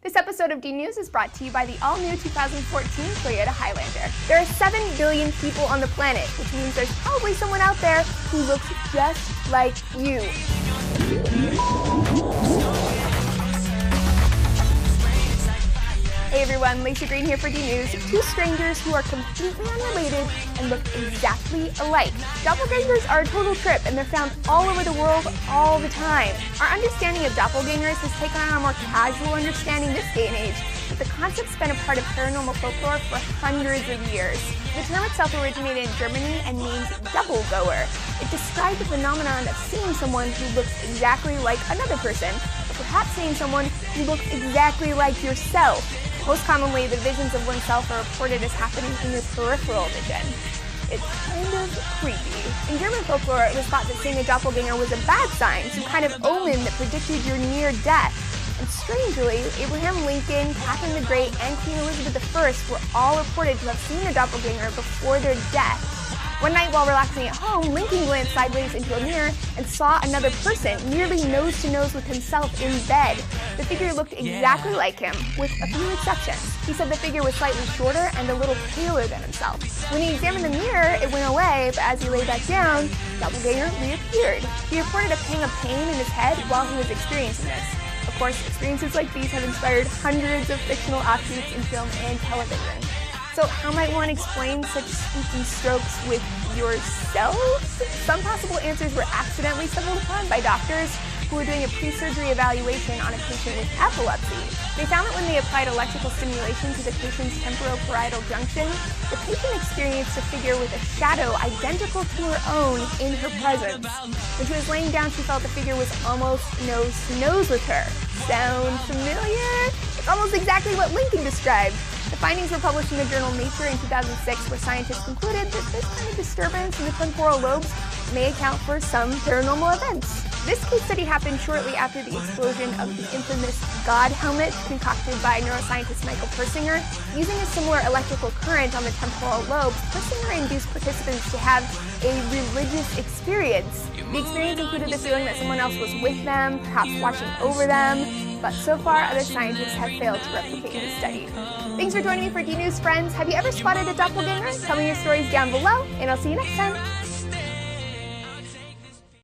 This episode of D News is brought to you by the all-new 2014 Toyota Highlander. There are 7 billion people on the planet, which means there's probably someone out there who looks just like you. Hey everyone, Lacey Green here for D News. 2 strangers who are completely unrelated and look exactly alike. Doppelgangers are a total trip and they're found all over the world all the time. Our understanding of doppelgangers has taken on a more casual understanding this day and age, but the concept's been a part of paranormal folklore for hundreds of years. The term itself originated in Germany and means doppelgoer. It described the phenomenon of seeing someone who looks exactly like another person, or perhaps seeing someone who looks exactly like yourself. Most commonly, the visions of oneself are reported as happening in your peripheral vision. It's kind of creepy. In German folklore, it was thought that seeing a doppelganger was a bad sign, some kind of omen that predicted your near death. And strangely, Abraham Lincoln, Catherine the Great, and Queen Elizabeth I were all reported to have seen a doppelganger before their death. One night while relaxing at home, Lincoln glanced sideways into a mirror and saw another person, nearly nose to nose with himself in bed. The figure looked exactly like him, with a few exceptions. He said the figure was slightly shorter and a little paler than himself. When he examined the mirror, it went away, but as he lay back down, the doppelganger reappeared. He reported a pang of pain in his head while he was experiencing this. Of course, experiences like these have inspired hundreds of fictional offshoots in film and television. So how might one explain such spooky strokes with yourself? Some possible answers were accidentally stumbled upon by doctors who were doing a pre-surgery evaluation on a patient with epilepsy. They found that when they applied electrical stimulation to the patient's temporoparietal junction, the patient experienced a figure with a shadow identical to her own in her presence. When she was laying down, she felt the figure was almost nose to nose with her. Sound familiar? It's almost exactly what Lincoln described. The findings were published in the journal Nature in 2006, where scientists concluded that this kind of disturbance in the temporal lobes may account for some paranormal events. This case study happened shortly after the explosion of the infamous God helmet concocted by neuroscientist Michael Persinger. Using a similar electrical current on the temporal lobes, Persinger induced participants to have a religious experience. The experience included the feeling that someone else was with them, perhaps watching over them, but so far other scientists have failed to replicate the study. Thanks for joining me for D News, friends. Have you ever spotted a doppelganger? Tell me your stories down below, and I'll see you next time.